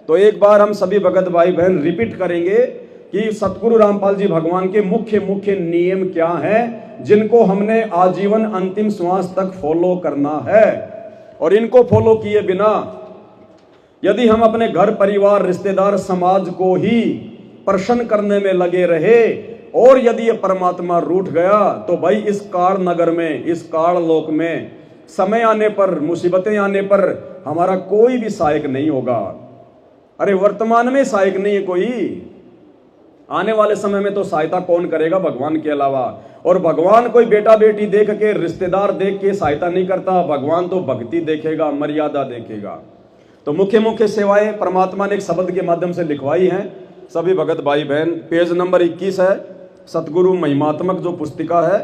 तो एक बार हम सभी भगत भाई बहन रिपीट करेंगे कि सतगुरु रामपाल जी भगवान के मुख्य मुख्य नियम क्या हैं, जिनको हमने आजीवन अंतिम श्वास तक फॉलो करना है। और इनको फॉलो किए बिना यदि हम अपने घर परिवार रिश्तेदार समाज को ही प्रसन्न करने में लगे रहे और यदि ये परमात्मा रूठ गया तो भाई इस काल नगर में, इस काल लोक में समय आने पर, मुसीबतें आने पर हमारा कोई भी सहायक नहीं होगा। अरे वर्तमान में सहायक नहीं है कोई, आने वाले समय में तो सहायता कौन करेगा भगवान के अलावा। और भगवान कोई बेटा बेटी देख के, रिश्तेदार देख के सहायता नहीं करता, भगवान तो भक्ति देखेगा, मर्यादा देखेगा। तो मुख्य मुख्य सेवाएं परमात्मा ने एक शब्द के माध्यम से लिखवाई हैं सभी भगत भाई बहन। पेज नंबर 21 है, सतगुरु महिमात्मक जो पुस्तिका है,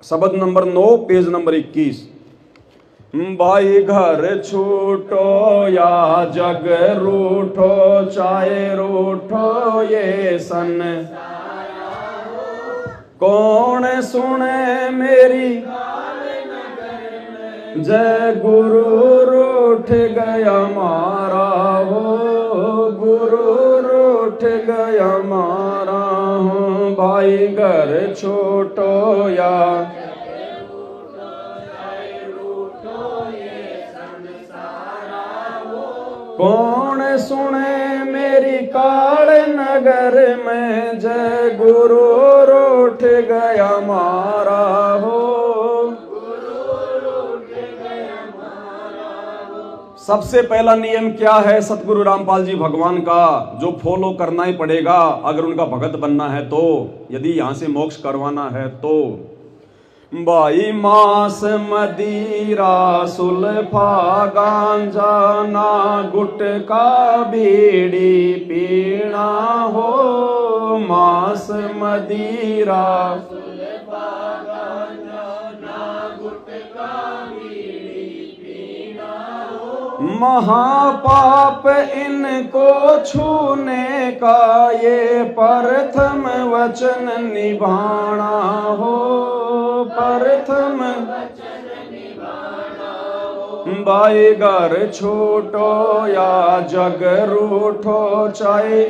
शब्द नंबर 9, पेज नंबर 21। भाई घर छूटो या जग रूठो, चाहे रूठो ये सन, कौन सुने मेरी जय गुरु रूठ गया मारा हो, गुरु रूठ गया मारा हो। भाई घर छोटो या कौन सुने मेरी काल नगर में, जय गुरु रूठ गया मारा हो। सबसे पहला नियम क्या है सतगुरु रामपाल जी भगवान का, जो फॉलो करना ही पड़ेगा अगर उनका भगत बनना है तो, यदि यहां से मोक्ष करवाना है तो। भाई मांस मदिरा सुल्फा गांजा ना गुटका बीड़ी पीना हो, मांस मदिरा सुल्फा गांजा ना गुटका बीड़ी पीना हो। महापाप इनको छूने का ये प्रथम वचन निभाना हो, प्रथम भाई घर छोटो या जग रूठो, चाहे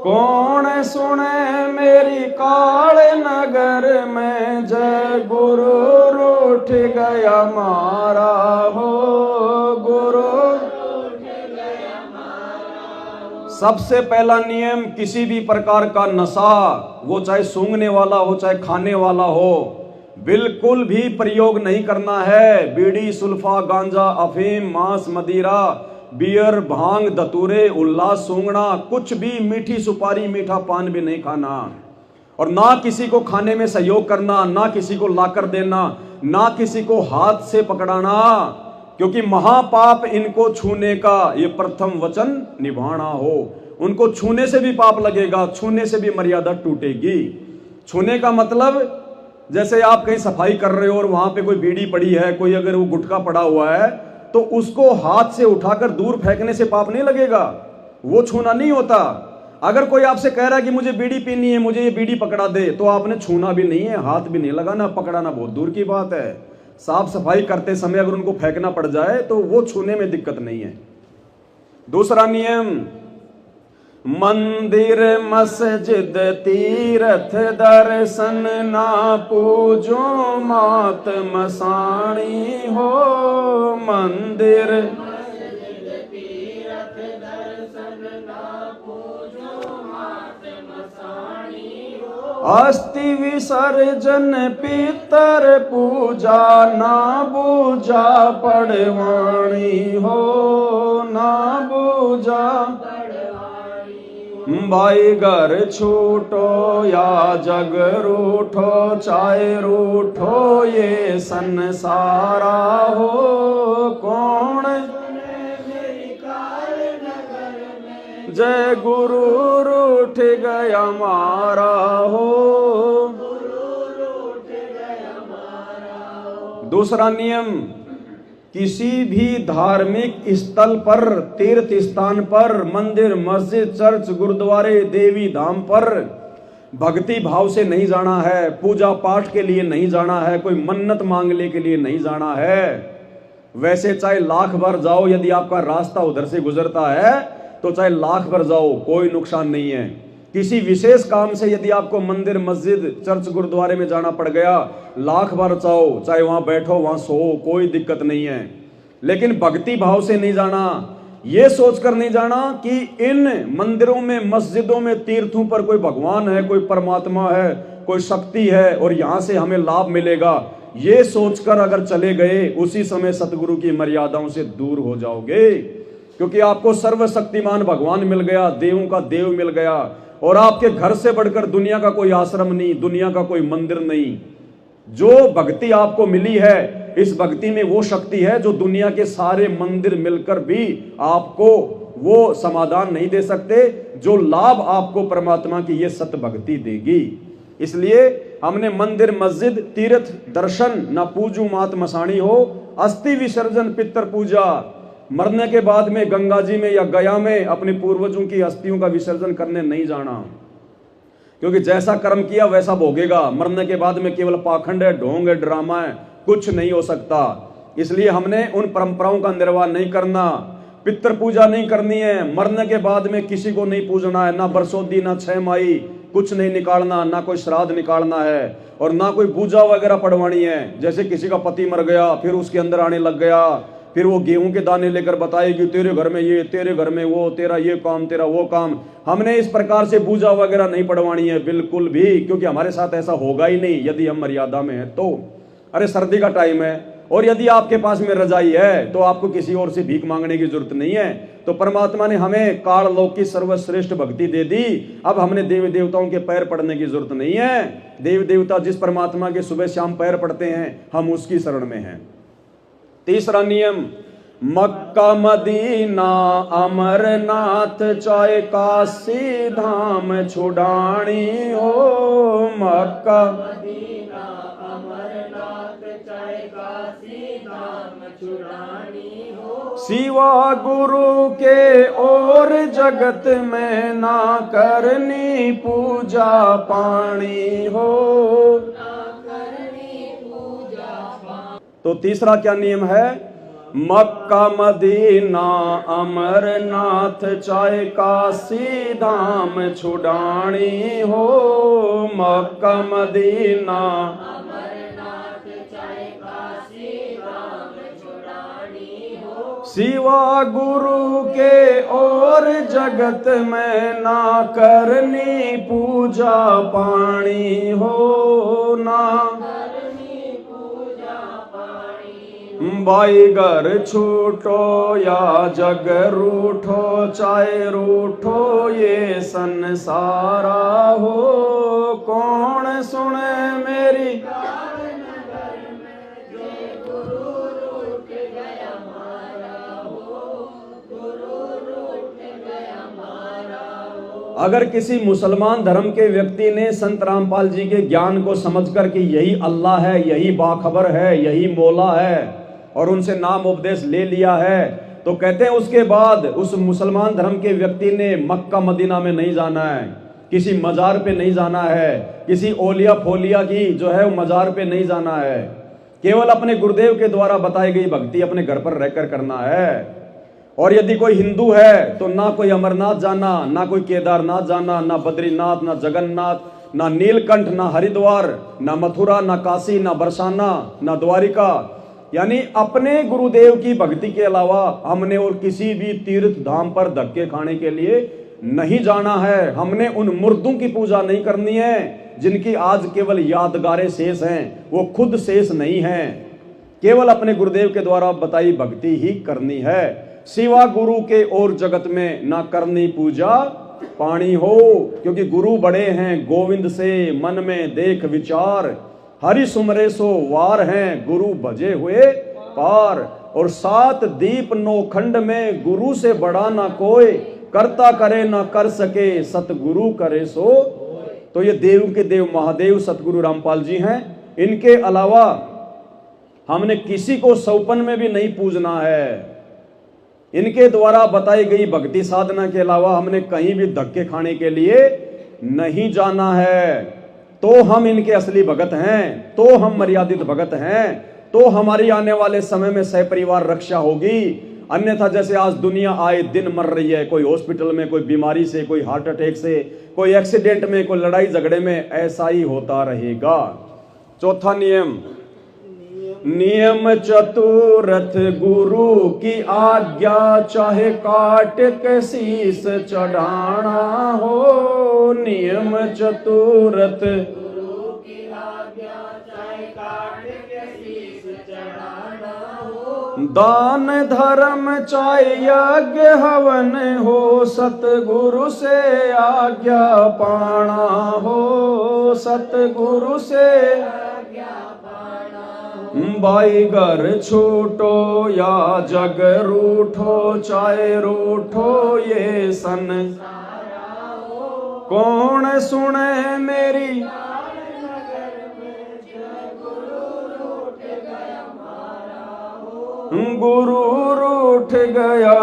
कौन सुने मेरी काल नगर में, जय गुरु रूठ गया मारा हो, गुरु। सबसे पहला नियम, किसी भी प्रकार का नशा, वो चाहे सूंघने वाला हो चाहे खाने वाला हो, बिल्कुल भी प्रयोग नहीं करना है। बीड़ी सुल्फा गांजा अफीम मांस मदिरा बियर भांग धतूरे उल्लास सूंघना, कुछ भी, मीठी सुपारी मीठा पान भी नहीं खाना। और ना किसी को खाने में सहयोग करना, ना किसी को लाकर देना, ना किसी को हाथ से पकड़ाना, क्योंकि महापाप इनको छूने का ये प्रथम वचन निभाना हो। उनको छूने से भी पाप लगेगा, छूने से भी मर्यादा टूटेगी। छूने का मतलब जैसे आप कहीं सफाई कर रहे हो और वहां पे कोई बीड़ी पड़ी है, कोई अगर वो गुटखा पड़ा हुआ है तो उसको हाथ से उठाकर दूर फेंकने से पाप नहीं लगेगा, वो छूना नहीं होता। अगर कोई आपसे कह रहा है कि मुझे बीड़ी पीनी है, मुझे ये बीड़ी पकड़ा दे, तो आपने छूना भी नहीं है, हाथ भी नहीं लगाना, पकड़ाना बहुत दूर की बात है। साफ सफाई करते समय अगर उनको फेंकना पड़ जाए तो वो छूने में दिक्कत नहीं है। दूसरा नियम, मंदिर मस्जिद तीर्थ दर्शन ना पूजो मात मसाणी हो, मंदिर मस्जिद तीर्थ दर्शन ना पूजो मात मसाणी हो। अस्थि विसर्जन पितर पूजा ना पूजा पड़वाणी हो, ना पूजा। भाई घर छूटो या जग रूठो, चाहे रूठो ये संसारा हो, कौन जय गुरु रूठ गया मारा हो। दूसरा नियम, किसी भी धार्मिक स्थल पर, तीर्थ स्थान पर, मंदिर मस्जिद चर्च गुरुद्वारे देवी धाम पर भक्ति भाव से नहीं जाना है, पूजा पाठ के लिए नहीं जाना है, कोई मन्नत मांगने के लिए नहीं जाना है। वैसे चाहे लाख बार जाओ, यदि आपका रास्ता उधर से गुजरता है तो चाहे लाख बार जाओ, कोई नुकसान नहीं है। किसी विशेष काम से यदि आपको मंदिर, मस्जिद, चर्च, गुरुद्वारे में जाना पड़ गया, लाख बार जाओ, चाहे वहां बैठो, वहां सो, कोई दिक्कत नहीं है। लेकिन भक्ति भाव से नहीं जाना, ये सोचकर नहीं जाना कि इन मंदिरों में, मस्जिदों में, तीर्थों पर कोई भगवान है, कोई परमात्मा है, कोई शक्ति है और यहां से हमें लाभ मिलेगा। ये सोचकर अगर चले गए, उसी समय सतगुरु की मर्यादाओं से दूर हो जाओगे, क्योंकि आपको सर्वशक्तिमान भगवान मिल गया, देवों का देव मिल गया, और आपके घर से बढ़कर दुनिया का कोई आश्रम नहीं, दुनिया का कोई मंदिर नहीं। जो भक्ति आपको मिली है, इस भक्ति में वो शक्ति है जो दुनिया के सारे मंदिर मिलकर भी आपको वो समाधान नहीं दे सकते, जो लाभ आपको परमात्मा की ये सत भक्ति देगी। इसलिए हमने मंदिर, मस्जिद, तीर्थ दर्शन न पूजू मात मसाणी हो, अस्थि विसर्जन पितर पूजा, मरने के बाद में गंगा जी में या गया में अपने पूर्वजों की अस्थियों का विसर्जन करने नहीं जाना, क्योंकि जैसा कर्म किया वैसा भोगेगा। मरने के बाद में केवल पाखंड है, ढोंग है, ड्रामा है, कुछ नहीं हो सकता। इसलिए हमने उन परंपराओं का निर्वाह नहीं करना, पितृ पूजा नहीं करनी है, मरने के बाद में किसी को नहीं पूजना है, ना बरसोदी, ना 6 माई, कुछ नहीं निकालना, ना कोई श्राद्ध निकालना है, और ना कोई पूजा वगैरह पढ़वानी है। जैसे किसी का पति मर गया, फिर उसके अंदर आने लग गया, फिर वो गेहूं के दाने लेकर बताएगी तेरे घर में ये, तेरे घर में वो, तेरा ये काम, तेरा वो काम। हमने इस प्रकार से पूजा वगैरह नहीं पढ़वानी है बिल्कुल भी, क्योंकि हमारे साथ ऐसा होगा ही नहीं यदि हम मर्यादा में हैं तो। अरे सर्दी का टाइम है और यदि आपके पास में रजाई है तो आपको किसी और से भीख मांगने की जरूरत नहीं है। तो परमात्मा ने हमें काल लोक की सर्वश्रेष्ठ भक्ति दे दी, अब हमने देवी देवताओं के पैर पड़ने की जरूरत नहीं है। देवी देवता जिस परमात्मा के सुबह शाम पैर पड़ते हैं, हम उसकी शरण में हैं। तीसरा नियम, मक्का मदीना अमरनाथ चाहे काशी धाम छुड़ानी हो, मक्का मदीना अमरनाथ चाहे काशी धाम छुड़ानी हो, सिवा गुरु के और जगत में ना करनी पूजा पानी हो। तो तीसरा क्या नियम है? मक्का मदीना अमरनाथ चाहे काशी धाम छुड़ानी हो, मक्का मदीना अमरनाथ चाहे काशी धाम छुड़ानी हो, सिवा गुरु के और जगत में ना करनी पूजा पानी हो, ना भाई घर छूटो या जग रूठो, चाहे रूठो ये संसारा हो, कौन सुने मेरी अगर किसी मुसलमान धर्म के व्यक्ति ने संत रामपाल जी के ज्ञान को समझकर कि यही अल्लाह है, यही बाखबर है, यही मौला है, और उनसे नाम उपदेश ले लिया है, तो कहते हैं उसके बाद उस मुसलमान धर्म के व्यक्ति ने मक्का मदीना में नहीं जाना है, किसी मजार पे नहीं जाना है, किसी ओलिया फोलिया की जो है वो मजार पे नहीं जाना है, केवल अपने गुरुदेव के द्वारा बताई गई भक्ति अपने घर पर रहकर करना है। और यदि कोई हिंदू है तो ना कोई अमरनाथ जाना, ना कोई केदारनाथ जाना, ना बद्रीनाथ, ना जगन्नाथ, ना नीलकंठ, ना हरिद्वार, ना मथुरा, ना काशी, ना बरसाना, ना द्वारिका, यानी अपने गुरुदेव की भक्ति के अलावा हमने और किसी भी तीर्थ धाम पर धक्के खाने के लिए नहीं जाना है। हमने उन मुर्दों की पूजा नहीं करनी है जिनकी आज केवल यादगारें शेष हैं, वो खुद शेष नहीं हैं। केवल अपने गुरुदेव के द्वारा बताई भक्ति ही करनी है। सिवा गुरु के और जगत में ना करनी पूजा पानी हो, क्योंकि गुरु बड़े हैं गोविंद से मन में देख विचार, हरि सुमरे सो वार हैं गुरु भजे हुए पार, और 7 दीप 9 खंड में गुरु से बड़ा ना कोई, करता करे ना कर सके सतगुरु करे सो। तो ये देव के देव महादेव सतगुरु रामपाल जी हैं, इनके अलावा हमने किसी को सौपन में भी नहीं पूजना है। इनके द्वारा बताई गई भक्ति साधना के अलावा हमने कहीं भी धक्के खाने के लिए नहीं जाना है। तो हम इनके असली भगत हैं, तो हम मर्यादित भगत हैं, तो हमारी आने वाले समय में सहपरिवार रक्षा होगी। अन्यथा जैसे आज दुनिया आए दिन मर रही है, कोई हॉस्पिटल में, कोई बीमारी से, कोई हार्ट अटैक से, कोई एक्सीडेंट में, कोई लड़ाई झगड़े में, ऐसा ही होता रहेगा। चौथा नियम, नियम चतुरथ गुरु की आज्ञा, चाहे काट के शीस चढ़ाना हो। नियम चतुरथ गुरु की आज्ञा, चाहे काट के शीस चढ़ाना हो। दान धर्म चाहे यज्ञ हवन हो, सतगुरु से आज्ञा पाना हो। सतगुरु से भाई घर छूटो या जग रूठो, चाहे रूठो ये सन कौन सुने मेरी। गुरु रूठ गया।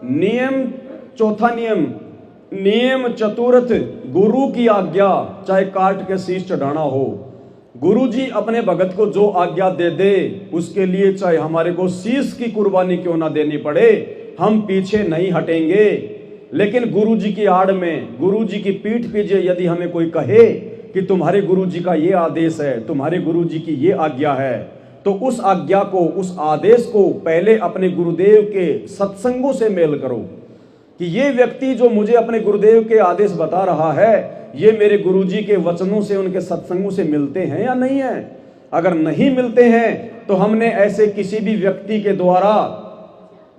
नियम, चौथा नियम, नियम चतुरथ गुरु की आज्ञा, चाहे काट के शीश चढ़ाना हो। गुरु जी अपने भगत को जो आज्ञा दे दे, उसके लिए चाहे हमारे को शीश की कुर्बानी क्यों ना देनी पड़े, हम पीछे नहीं हटेंगे। लेकिन गुरु जी की आड़ में, गुरु जी की पीठ पीछे यदि हमें कोई कहे कि तुम्हारे गुरु जी का ये आदेश है, तुम्हारे गुरु जी की ये आज्ञा है, तो उस आज्ञा को, उस आदेश को पहले अपने गुरुदेव के सत्संगों से मेल करो कि ये व्यक्ति जो मुझे अपने गुरुदेव के आदेश बता रहा है, ये मेरे गुरुजी के वचनों से, उनके सत्संगों से मिलते हैं या नहीं है। अगर नहीं मिलते हैं तो हमने ऐसे किसी भी व्यक्ति के द्वारा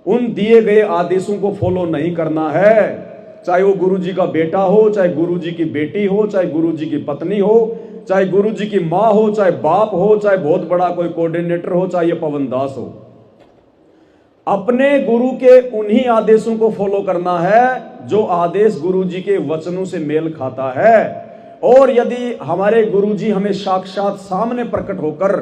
उन दिए गए आदेशों को फॉलो नहीं करना है। चाहे वो गुरुजी का बेटा हो, चाहे गुरुजी की बेटी हो, चाहे गुरुजी की पत्नी हो, चाहे गुरुजी की माँ हो, चाहे बाप हो, चाहे बहुत बड़ा कोई कोऑर्डिनेटर हो, चाहे पवन दास हो। अपने गुरु के उन्हीं आदेशों को फॉलो करना है जो आदेश गुरुजी के वचनों से मेल खाता है। और यदि हमारे गुरुजी हमें साक्षात सामने प्रकट होकर,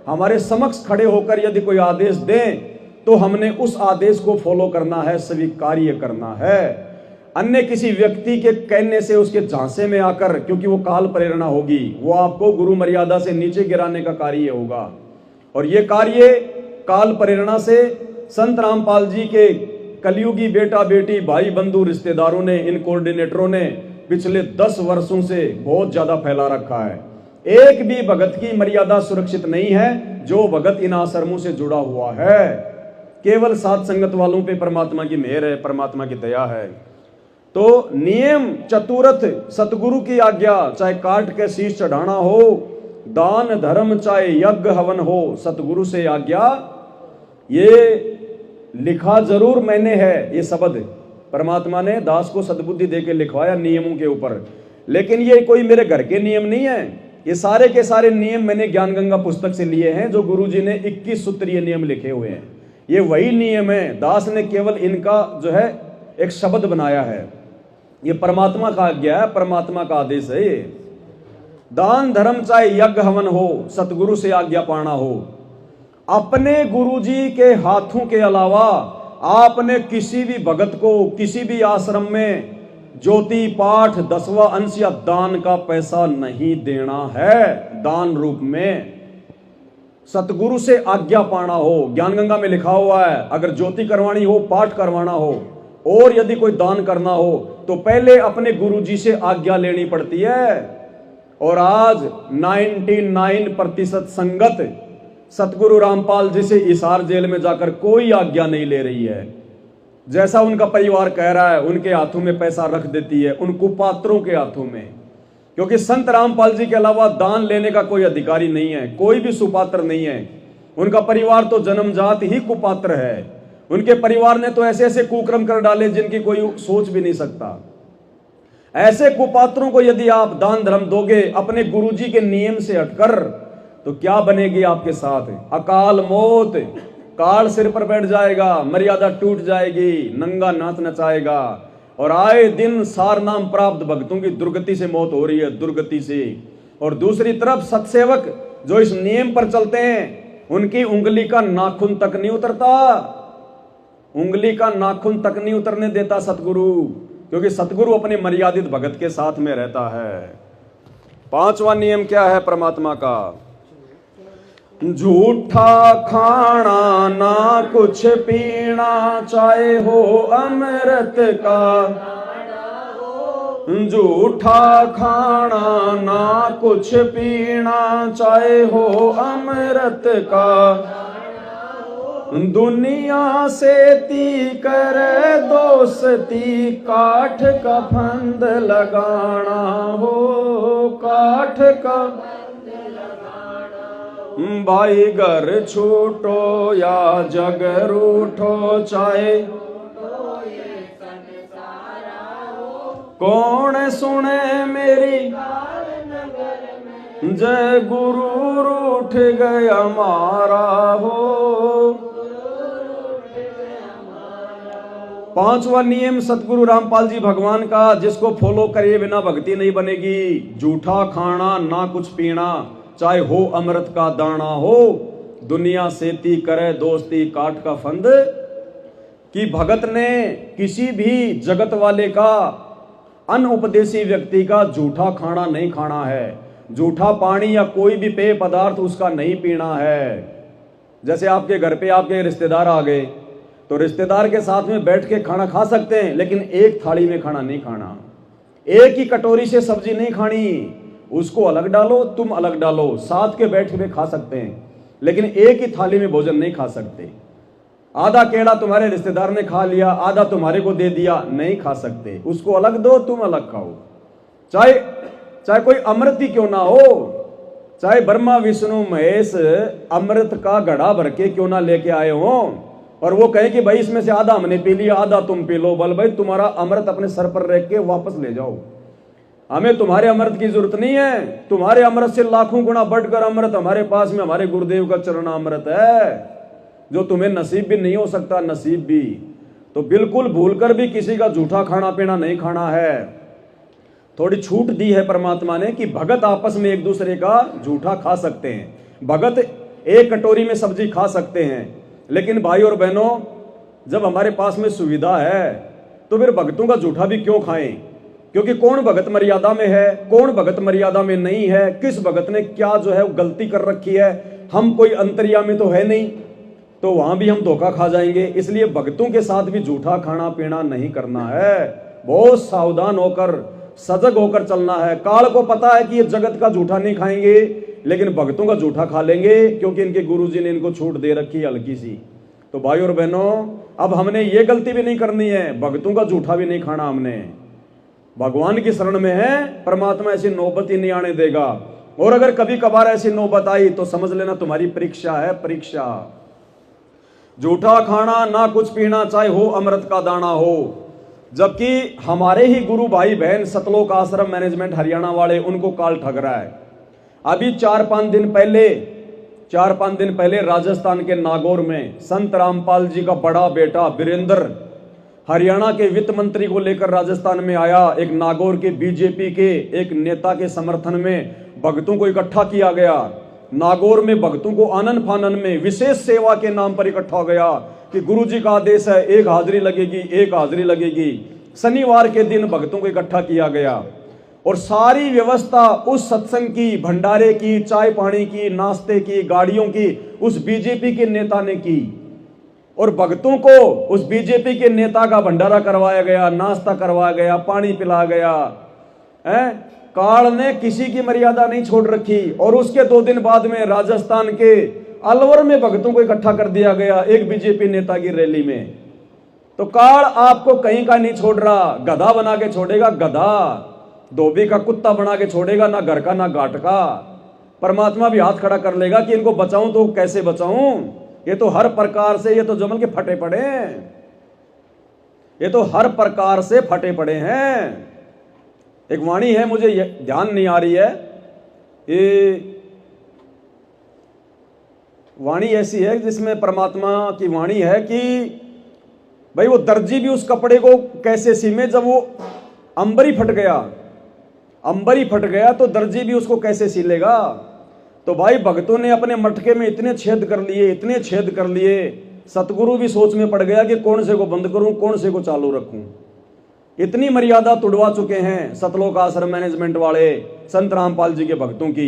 हमारे समक्ष खड़े होकर यदि कोई आदेश दें, तो हमने उस आदेश को फॉलो करना है, स्वीकार्य करना है। अन्य किसी व्यक्ति के कहने से, उसके झांसे में आकर, क्योंकि वो काल प्रेरणा होगी, वो आपको गुरु मर्यादा से नीचे गिराने का कार्य होगा। और ये कार्य काल प्रेरणा से संत रामपाल जी के कलयुगी बेटा बेटी, भाई बंधु, रिश्तेदारों ने, इन कोऑर्डिनेटरों ने पिछले 10 वर्षों से बहुत ज्यादा फैला रखा है। एक भी भगत की मर्यादा सुरक्षित नहीं है जो भगत इन आश्रमों से जुड़ा हुआ है। केवल साथ संगत वालों पे परमात्मा की मेहर है, परमात्मा की दया है। तो नियम चतुरथ सतगुरु की आज्ञा, चाहे काट के शीश चढ़ाना हो, दान धर्म चाहे यज्ञ हवन हो, सतगुरु से आज्ञा। ये लिखा जरूर मैंने है, ये शब्द परमात्मा ने दास को सद्बुद्धि देके लिखवाया नियमों के ऊपर, लेकिन ये कोई मेरे घर के नियम नहीं है। ये सारे के सारे नियम मैंने ज्ञान गंगा पुस्तक से लिए हैं, जो गुरुजी ने 21 सूत्रीय नियम लिखे हुए हैं। ये वही नियम है, दास ने केवल इनका जो है एक शब्द बनाया है। ये परमात्मा का आज्ञा है, परमात्मा का आदेश है। ये दान धर्म चाहे यज्ञ हवन हो, सतगुरु से आज्ञा पाना हो। अपने गुरुजी के हाथों के अलावा आपने किसी भी भगत को, किसी भी आश्रम में ज्योति पाठ 10वां अंश या दान का पैसा नहीं देना है। दान रूप में सतगुरु से आज्ञा पाना हो। ज्ञान गंगा में लिखा हुआ है, अगर ज्योति करवानी हो, पाठ करवाना हो और यदि कोई दान करना हो तो पहले अपने गुरुजी से आज्ञा लेनी पड़ती है। और आज 99% संगत सतगुरु रामपाल जी से हिसार जेल में जाकर कोई आज्ञा नहीं ले रही है। जैसा उनका परिवार कह रहा है, उनके हाथों में पैसा रख देती है, उन कुपात्रों के हाथों में। क्योंकि संत रामपाल जी के अलावा दान लेने का कोई अधिकारी नहीं है, कोई भी सुपात्र नहीं है। उनका परिवार तो जन्मजात ही कुपात्र है। उनके परिवार ने तो ऐसे ऐसे कुक्रम कर डाले जिनकी कोई सोच भी नहीं सकता। ऐसे कुपात्रों को यदि आप दान धर्म दोगे अपने गुरुजी के नियम से हटकर, तो क्या बनेगी आपके साथ? अकाल मौत, काल सिर पर बैठ जाएगा, मर्यादा टूट जाएगी, नंगा नाच नचाएगा। और आए दिन सार नाम प्राप्त भक्तों की दुर्गति से मौत हो रही है, दुर्गति से। और दूसरी तरफ सत्सेवक जो इस नियम पर चलते हैं, उनकी उंगली का नाखून तक नहीं उतरता, उंगली का नाखून तक नहीं उतरने देता सतगुरु, क्योंकि सतगुरु अपने मर्यादित भगत के साथ में रहता है। 5वां नियम क्या है परमात्मा का? झूठा खाना ना कुछ पीना, चाहे हो अमृत का। झूठा खाना ना कुछ पीना, चाहे हो अमृत का। दुनिया से ती कर दोस्ती, काठ का फंद लगाना हो, काठ का। भाई घर छूटो या जग रूठो, चाहे कौन सुने मेरी, जय गुरु रूठ गया मारा हो। पांचवा नियम सतगुरु रामपाल जी भगवान का, जिसको फॉलो करे बिना भक्ति नहीं बनेगी। झूठा खाना ना कुछ पीना, चाहे हो अमृत का दाना हो। दुनिया सेती करे दोस्ती, काठ का फंद। कि भगत ने किसी भी जगत वाले का, अनउपदेशी व्यक्ति का झूठा खाना नहीं खाना है। झूठा पानी या कोई भी पेय पदार्थ उसका नहीं पीना है। जैसे आपके घर पे आपके रिश्तेदार आ गए, तो रिश्तेदार के साथ में बैठ के खाना खा सकते हैं, लेकिन एक थाली में खाना नहीं खाना। एक ही कटोरी से सब्जी नहीं खानी, उसको अलग डालो, तुम अलग डालो, साथ के बैठ के खा सकते हैं, लेकिन एक ही थाली में भोजन नहीं खा सकते। आधा केला तुम्हारे रिश्तेदार ने खा लिया, आधा तुम्हारे को दे दिया, नहीं खा सकते। उसको अलग दो, तुम अलग खाओ। चाहे कोई अमृत ही क्यों ना हो, चाहे ब्रह्मा विष्णु महेश अमृत का घड़ा भर के क्यों ना लेके आए हो, और वो कहे कि भाई इसमें से आधा हमने पी लिया, आधा तुम पी लो, बल भाई तुम्हारा अमृत अपने सर पर रख के वापस ले जाओ। हमें तुम्हारे अमृत की जरूरत नहीं है। तुम्हारे अमृत से लाखों गुना बढ़कर अमृत हमारे पास में हमारे गुरुदेव का चरण अमृत है, जो तुम्हें नसीब भी नहीं हो सकता, नसीब भी। तो बिल्कुल भूलकर भी किसी का झूठा खाना पीना नहीं खाना है। थोड़ी छूट दी है परमात्मा ने कि भगत आपस में एक दूसरे का झूठा खा सकते हैं। भगत एक कटोरी में सब्जी खा सकते हैं, लेकिन भाई और बहनों, जब हमारे पास में सुविधा है तो फिर भगतों का झूठा भी क्यों खाएं? क्योंकि कौन भगत मर्यादा में है, कौन भगत मर्यादा में नहीं है, किस भगत ने क्या जो है गलती कर रखी है, हम कोई अंतर्यामी तो है नहीं, तो वहां भी हम धोखा खा जाएंगे। इसलिए भक्तों के साथ भी झूठा खाना पीना नहीं करना है। बहुत सावधान होकर, सजग होकर चलना है। काल को पता है कि ये जगत का झूठा नहीं खाएंगे, लेकिन भक्तों का झूठा खा लेंगे, क्योंकि इनके गुरुजी ने इनको छूट दे रखी है हल्की सी। तो भाई और बहनों, अब हमने ये गलती भी नहीं करनी है, भक्तों का झूठा भी नहीं खाना हमने। भगवान की शरण में है, परमात्मा ऐसी नौबत ही नहीं आने देगा। और अगर कभी कभार ऐसी नौबत आई तो समझ लेना तुम्हारी परीक्षा है, परीक्षा। झूठा खाना ना कुछ पीना, चाहे हो अमृत का दाना हो। जबकि हमारे ही गुरु भाई बहन सतलोक आश्रम मैनेजमेंट हरियाणा वाले, उनको काल ठग रहा है। अभी 4-5 दिन पहले राजस्थान के नागौर में संत रामपाल जी का बड़ा बेटा वीरेंद्र हरियाणा के वित्त मंत्री को लेकर राजस्थान में आया। एक नागौर के बीजेपी के एक नेता के समर्थन में भक्तों को इकट्ठा किया गया। नागौर में भक्तों को आनन फानन में विशेष सेवा के नाम पर इकट्ठा हो गया कि गुरुजी का आदेश है, एक हाजिरी लगेगी, एक हाजिरी लगेगी। शनिवार के दिन भक्तों को इकट्ठा किया गया और सारी व्यवस्था उस सत्संग की, भंडारे की, चाय पानी की, नाश्ते की, गाड़ियों की उस बीजेपी के नेता ने की। और भक्तों को उस बीजेपी के नेता का भंडारा करवाया गया, नाश्ता करवाया गया, पानी पिलाया गया है। काल ने किसी की मर्यादा नहीं छोड़ रखी। और उसके 2 दिन बाद में राजस्थान के अलवर में भक्तों को इकट्ठा कर दिया गया एक बीजेपी नेता की रैली में। तो काल आपको कहीं का नहीं छोड़ रहा, गधा बना के छोड़ेगा, गधा। धोबी का कुत्ता बना के छोड़ेगा, ना घर का ना घाट का। परमात्मा भी हाथ खड़ा कर लेगा कि इनको बचाऊं तो कैसे बचाऊं। ये तो हर प्रकार से, ये तो जमल के फटे पड़े हैं, ये तो हर प्रकार से फटे पड़े हैं। एक वाणी है, मुझे ध्यान नहीं आ रही है, ये वाणी ऐसी है जिसमें परमात्मा की वाणी है कि भाई वो दर्जी भी उस कपड़े को कैसे सीमे, जब वो अंबर ही फट गया तो दर्जी भी उसको कैसे सिलेगा। तो भाई भक्तों ने अपने मटके में इतने छेद कर लिए, सतगुरु भी सोच में पड़ गया कि कौन से को बंद करूं, कौन से को चालू रखूं। इतनी मर्यादा तुड़वा चुके हैं सतलोक आश्रम मैनेजमेंट वाले संत रामपाल जी के भक्तों की।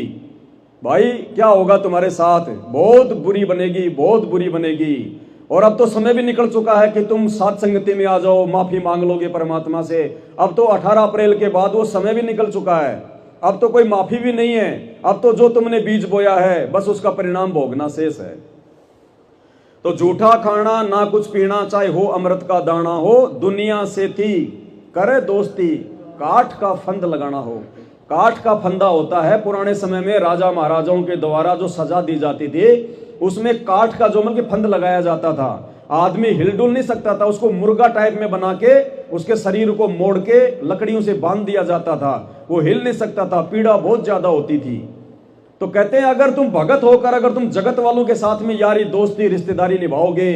भाई क्या होगा तुम्हारे साथ, बहुत बुरी बनेगी, बहुत बुरी बनेगी। और अब तो समय भी निकल चुका है कि तुम साथ संगति में आ जाओ, माफी मांग लोगे परमात्मा से। अब तो 18 अप्रैल के बाद वो समय भी निकल चुका है, अब तो कोई माफी भी नहीं है। अब तो जो तुमने बीज बोया है बस उसका परिणाम भोगना शेष है। तो झूठा खाना ना कुछ पीना, चाहे हो अमृत का दाना हो, दुनिया से थी करे दोस्ती, काठ का फंद लगाना हो। काठ का फंदा होता है, पुराने समय में राजा महाराजाओं के द्वारा जो सजा दी जाती थी उसमें काठ का जो मतलब फंद लगाया जाता था। आदमी हिलडुल नहीं सकता था, उसको मुर्गा टाइप में बना के उसके शरीर को मोड़ के लकड़ियों से बांध दिया जाता था, वो हिल नहीं सकता था, पीड़ा बहुत ज्यादा होती थी। तो कहते हैं अगर तुम भगत होकर अगर तुम जगत वालों के साथ में यारी दोस्ती रिश्तेदारी निभाओगे,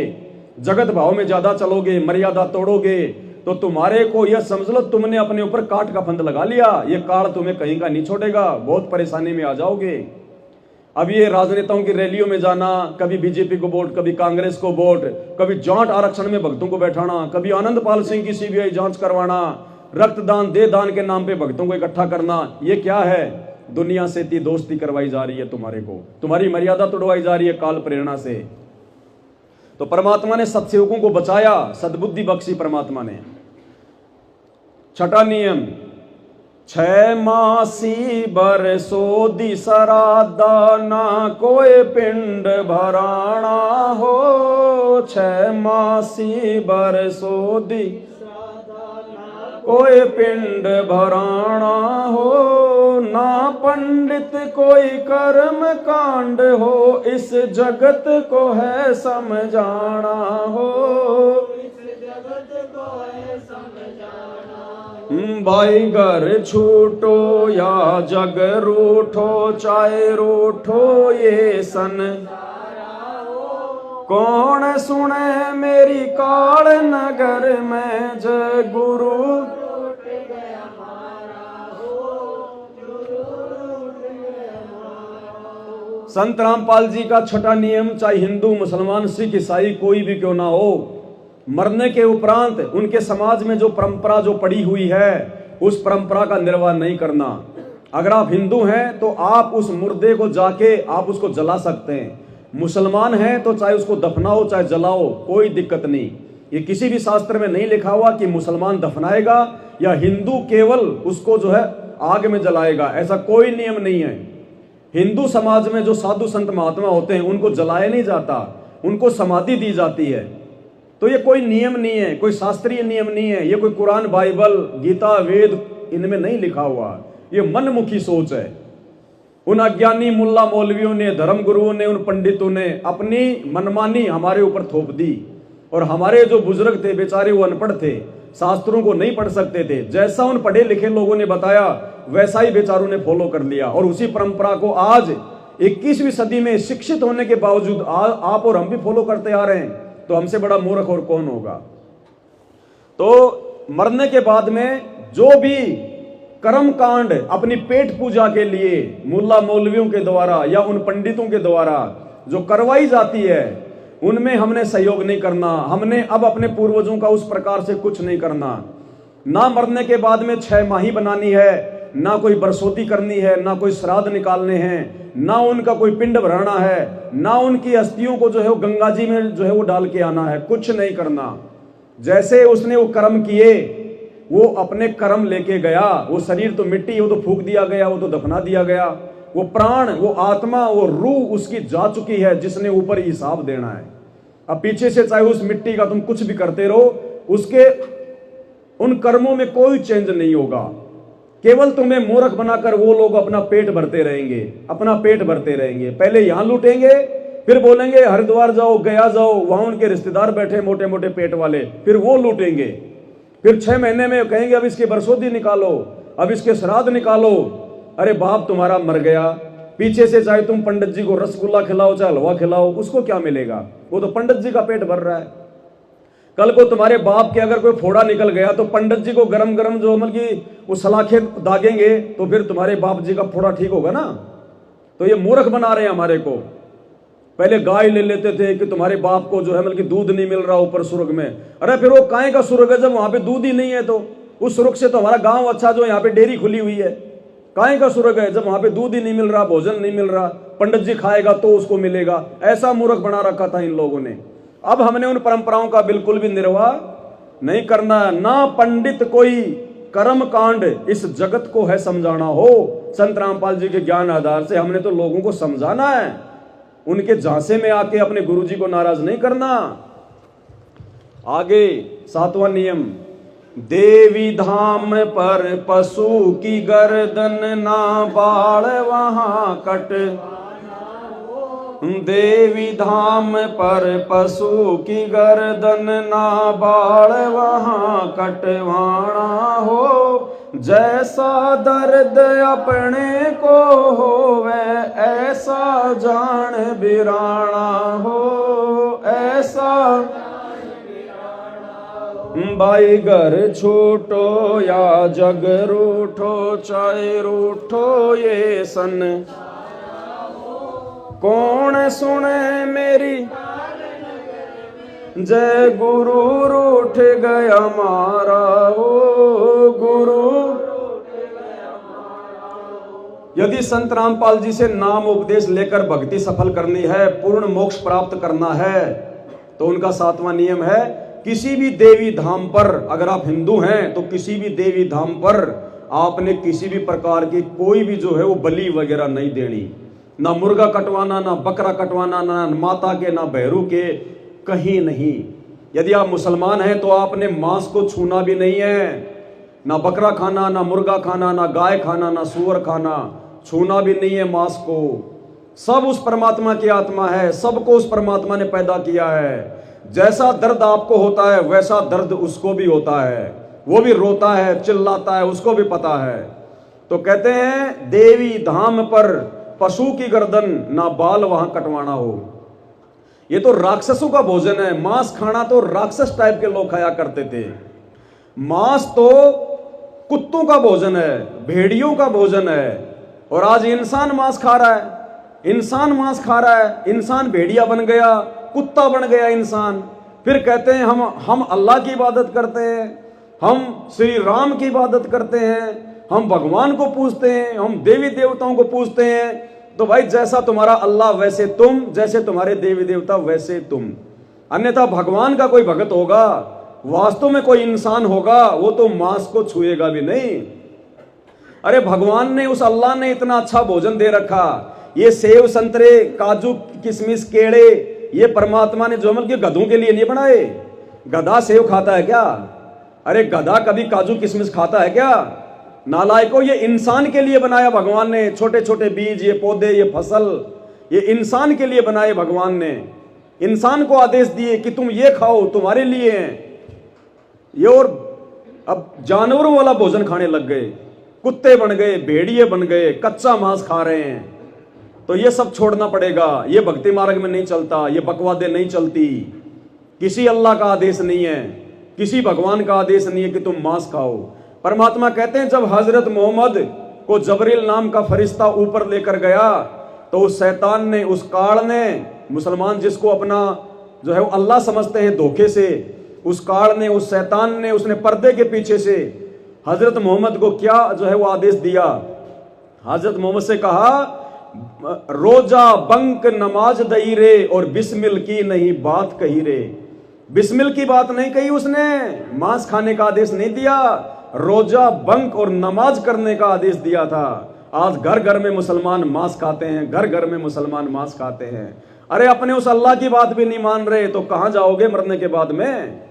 जगत भाव में ज्यादा चलोगे, मर्यादा तोड़ोगे, तो तुम्हारे को यह समझ लो तुमने अपने ऊपर काठ का फंद लगा लिया। ये काल तुम्हें कहीं का नहीं छोड़ेगा, बहुत परेशानी में आ जाओगे। अब ये राजनेताओं की रैलियों में जाना, कभी बीजेपी को वोट, कभी कांग्रेस को वोट, कभी जाट आरक्षण में भक्तों को बैठाना, कभी आनंदपाल सिंह की सीबीआई जांच करवाना, रक्तदान दे दान के नाम पे भक्तों को इकट्ठा करना, ये क्या है? दुनिया से ती दोस्ती करवाई जा रही है तुम्हारे को, तुम्हारी मर्यादा तोड़वाई जा रही है काल प्रेरणा से। तो परमात्मा ने सत्सेवकों को बचाया, सद्बुद्धि बख्शी परमात्मा ने। छठा नियम, 6 मासी बरसो दी सरादा, ना कोई पिंड भराना हो। 6 मासी बरसो दी कोई पिंड भराना हो, ना पंडित कोई कर्म कांड हो, इस जगत को है समझाना हो। भाई घर छूटो या जग रूठो, चाहे रूठो ये सन, कौन सुने मेरी काल नगर में जय गुरु। संत रामपाल जी का छठा नियम, चाहे हिंदू मुसलमान सिख ईसाई कोई भी क्यों ना हो, मरने के उपरांत उनके समाज में जो परंपरा जो पड़ी हुई है उस परंपरा का निर्वाह नहीं करना। अगर आप हिंदू हैं तो आप उस मुर्दे को जाके आप उसको जला सकते हैं, मुसलमान हैं तो चाहे उसको दफनाओ चाहे जलाओ, कोई दिक्कत नहीं। ये किसी भी शास्त्र में नहीं लिखा हुआ कि मुसलमान दफनाएगा या हिंदू केवल उसको जो है आग में जलाएगा, ऐसा कोई नियम नहीं है। हिंदू समाज में जो साधु संत महात्मा होते हैं उनको जलाया नहीं जाता, उनको समाधि दी जाती है। तो ये कोई नियम नहीं है, कोई शास्त्रीय नियम नहीं है, ये कोई कुरान बाइबल गीता वेद इनमें नहीं लिखा हुआ, ये मनमुखी सोच है। उन अज्ञानी मुल्ला मौलवियों ने, धर्म गुरुओं ने, उन पंडितों ने अपनी मनमानी हमारे ऊपर थोप दी। और हमारे जो बुजुर्ग थे बेचारे वो अनपढ़ थे, शास्त्रों को नहीं पढ़ सकते थे, जैसा उन पढ़े लिखे लोगों ने बताया वैसा ही बेचारों ने फॉलो कर लिया। और उसी परंपरा को आज 21वीं सदी में शिक्षित होने के बावजूद आप और हम भी फॉलो करते आ रहे हैं, तो हमसे बड़ा मूर्ख और कौन होगा। तो मरने के बाद में जो भी कर्म कांड अपनी पेट पूजा के लिए मुल्ला मौलवियों के द्वारा या उन पंडितों के द्वारा जो करवाई जाती है उनमें हमने सहयोग नहीं करना। हमने अब अपने पूर्वजों का उस प्रकार से कुछ नहीं करना। ना मरने के बाद में 6 माही बनानी है, ना कोई बरसोती करनी है, ना कोई श्राद्ध निकालने हैं, ना उनका कोई पिंड भराना है, ना उनकी अस्थियों को जो है वो गंगा जी में जो है वो डाल के आना है, कुछ नहीं करना। जैसे उसने वो कर्म किए, वो अपने कर्म लेके गया, वो शरीर तो मिट्टी, वो तो फूंक दिया गया, वो तो दफना दिया गया। वो प्राण, वो आत्मा, वो रूह उसकी जा चुकी है, जिसने ऊपर हिसाब देना है। अब पीछे से चाहे उस मिट्टी का तुम कुछ भी करते रहो, उसके उन कर्मों में कोई चेंज नहीं होगा। केवल तुम्हें मूर्ख बनाकर वो लोग अपना पेट भरते रहेंगे, अपना पेट भरते रहेंगे। पहले यहां लूटेंगे, फिर बोलेंगे हरिद्वार जाओ, गया जाओ, वहां उनके रिश्तेदार बैठे मोटे मोटे पेट वाले, फिर वो लूटेंगे। फिर 6 महीने में कहेंगे अब इसकी बरसोती निकालो, अब इसके श्राद्ध निकालो। अरे बाप तुम्हारा मर गया, पीछे से चाहे तुम पंडित जी को रसगुल्ला खिलाओ चाहे हलवा खिलाओ, उसको क्या मिलेगा? वो तो पंडित जी का पेट भर रहा है। कल को तुम्हारे बाप के अगर कोई फोड़ा निकल गया तो पंडित जी को गरम गरम जो मतलब की वो सलाखें दागेंगे, तो फिर तुम्हारे बाप जी का फोड़ा ठीक होगा ना। तो ये मूर्ख बना रहे हैं हमारे को। पहले गाय ले लेते थे कि तुम्हारे बाप को जो है मतलब कि दूध नहीं मिल रहा ऊपर सुर्ग में। अरे फिर वो काहे का सुर्ग है जब वहां पे दूध ही नहीं है? तो उस सुर्ग से तो हमारा गांव अच्छा जो यहाँ पे डेयरी खुली हुई है, काहे का स्वर्ग है जब वहां पे दूध ही नहीं मिल रहा, भोजन नहीं मिल रहा, पंडित जी खाएगा तो उसको मिलेगा। ऐसा मूर्ख बना रखा था इन लोगों ने। अब हमने उन परंपराओं का बिल्कुल भी निर्वाह नहीं करना। ना पंडित कोई कर्म कांड इस जगत को है समझाना हो। संत रामपाल जी के ज्ञान आधार से हमने तो लोगों को समझाना है, उनके झांसे में आके अपने गुरुजी को नाराज नहीं करना। आगे 7वां नियम, देवी धाम पर पशु की गर्दन ना बाल वहां कट। देवी धाम पर पशु की गर्दन ना बाल वहां कटवाना हो। जैसा दर्द अपने को होवे ऐसा जान बिराना हो। ऐसा भाई घर छूटो या जग रूठो, चाहे रूठो ये सन। कौन सुने मेरी जय गुरु रूठ गया मारा हो। गुरु यदि संत रामपाल जी से नाम उपदेश लेकर भक्ति सफल करनी है, पूर्ण मोक्ष प्राप्त करना है, तो उनका 7वां नियम है, किसी भी देवी धाम पर, अगर आप हिंदू हैं तो किसी भी देवी धाम पर आपने किसी भी प्रकार की कोई भी जो है वो बलि वगैरह नहीं देनी। ना मुर्गा कटवाना, ना बकरा कटवाना, ना माता के, ना भैरू के, कहीं नहीं। यदि आप मुसलमान हैं तो आपने मांस को छूना भी नहीं है। ना बकरा खाना, ना मुर्गा खाना, ना गाय खाना, ना सूअर खाना, छूना भी नहीं है मांस को। सब उस परमात्मा की आत्मा है, सबको उस परमात्मा ने पैदा किया है। जैसा दर्द आपको होता है वैसा दर्द उसको भी होता है, वो भी रोता है, चिल्लाता है, उसको भी पता है। तो कहते हैं देवी धाम पर पशु की गर्दन ना बाल वहां कटवाना हो। ये तो राक्षसों का भोजन है। मांस खाना तो राक्षस टाइप के लोग खाया करते थे। मांस तो कुत्तों का भोजन है, भेड़ियों का भोजन है। और आज इंसान मांस खा रहा है, इंसान मांस खा रहा है, इंसान भेड़िया बन गया, कुत्ता बन गया इंसान। फिर कहते हैं हम अल्लाह की इबादत करते हैं, हम श्री राम की इबादत करते हैं, हम भगवान को पूजते हैं, हम देवी देवताओं को पूजते हैं। तो भाई जैसा तुम्हारा अल्लाह वैसे तुम, जैसे तुम्हारे देवी देवता वैसे तुम। अन्यथा भगवान का कोई भगत होगा, वास्तव में कोई इंसान होगा, वो तो मांस को छुएगा भी नहीं। अरे भगवान ने, उस अल्लाह ने इतना अच्छा भोजन दे रखा। ये सेव संतरे काजू किशमिश केड़े ये परमात्मा ने जो के गधों के लिए नहीं बनाए। गधा सेव खाता है क्या? अरे गधा कभी काजू किशमिश खाता है क्या? नालायकों, ये इंसान के लिए बनाया भगवान ने। छोटे छोटे बीज, ये पौधे, ये फसल, ये इंसान के लिए बनाए भगवान ने। इंसान को आदेश दिए कि तुम ये खाओ, तुम्हारे लिए हैं ये। और अब जानवरों वाला भोजन खाने लग गए, कुत्ते बन गए, भेड़िए बन गए, कच्चा मांस खा रहे हैं। तो ये सब छोड़ना पड़ेगा। ये भक्ति मार्ग में नहीं चलता, ये बकवादे नहीं चलती। किसी अल्लाह का आदेश नहीं है, किसी भगवान का आदेश नहीं है कि तुम मांस खाओ। परमात्मा कहते हैं जब हजरत मोहम्मद को जबरील नाम का फरिश्ता ऊपर लेकर गया तो उस शैतान ने, उस काल ने, मुसलमान जिसको अपना जो है वो अल्लाह समझते हैं धोखे से, उस काल ने, उस शैतान ने, उसने पर्दे के पीछे से हजरत मोहम्मद को क्या जो है वो आदेश दिया। हजरत मोहम्मद से कहा रोजा बंक नमाज दई रे और बिस्मिल की नहीं बात कही रे। बिस्मिल की बात नहीं कही उसने, मांस खाने का आदेश नहीं दिया, रोजा बंक और नमाज करने का आदेश दिया था। आज घर घर में मुसलमान मांस खाते हैं, घर घर में मुसलमान मांस खाते हैं। अरे अपने उस अल्लाह की बात भी नहीं मान रहे तो कहां जाओगे मरने के बाद में?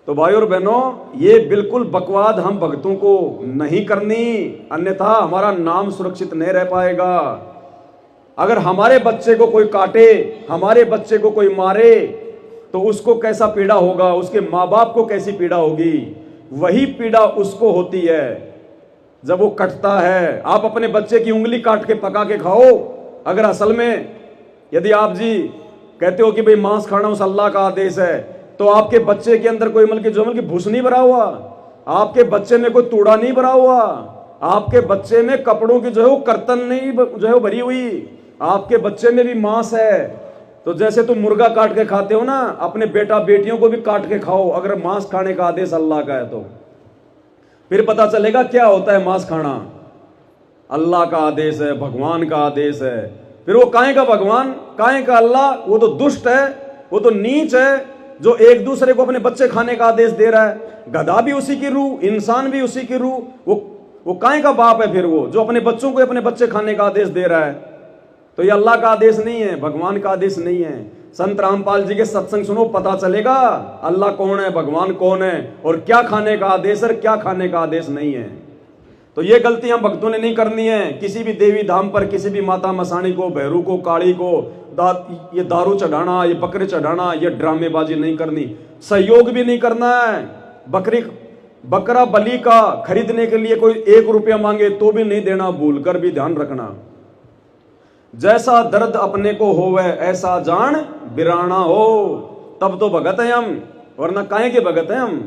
तो भाई और बहनों, ये बिल्कुल बकवाद हम भक्तों को नहीं करनी, अन्यथा हमारा नाम सुरक्षित नहीं रह पाएगा। अगर हमारे बच्चे को कोई काटे, हमारे बच्चे को कोई मारे तो उसको कैसा पीड़ा होगा, उसके माँ बाप को कैसी पीड़ा होगी। वही पीड़ा उसको होती है जब वो कटता है। आप अपने बच्चे की उंगली काट के पका के खाओ। अगर असल में यदि आप जी कहते हो कि भाई मांस खाना उस अल्लाह का आदेश है, तो आपके बच्चे के अंदर कोई मतलब की भूस नहीं भरा हुआ, आपके बच्चे में कोई तूड़ा नहीं भरा हुआ, आपके बच्चे में कपड़ों की जो है वो कर्तन नहीं जो है वो भरी हुई, आपके बच्चे में भी मांस है। तो जैसे तुम मुर्गा काट के खाते हो ना, अपने बेटा बेटियों को भी काट के खाओ। अगर मांस खाने का आदेश अल्लाह का है तो फिर पता चलेगा क्या होता है मांस खाना। अल्लाह का आदेश है, भगवान का आदेश है। फिर वो काहे का भगवान, काहे का अल्लाह? वो तो दुष्ट है, वो तो नीच है, जो एक दूसरे को अपने बच्चे खाने का आदेश दे रहा है। गधा भी उसी की रूह, इंसान भी उसी की रूह, वो काहे का बाप है फिर वो, जो अपने बच्चों को अपने बच्चे खाने का आदेश दे रहा है? तो ये अल्लाह का आदेश नहीं है, भगवान का आदेश नहीं है। संत रामपाल जी के सत्संग सुनो, पता चलेगा अल्लाह कौन है, भगवान कौन है, और क्या खाने का आदेश है, क्या खाने का आदेश नहीं है। तो ये गलती हम भक्तों ने नहीं करनी है। किसी भी देवी धाम पर, किसी भी माता मसाणी को, भैरू को, काली को ये दारू चढ़ाना, ये बकरे चढ़ाना, ये ड्रामेबाजी नहीं करनी। सहयोग भी नहीं करना है। बकरा बलि का खरीदने के लिए कोई 1 रुपया मांगे तो भी नहीं देना, भूलकर भी ध्यान रखना। जैसा दर्द अपने को होवे ऐसा जान बिराना हो, तब तो भगत है हम, वरना काहे के भगत हैं हम।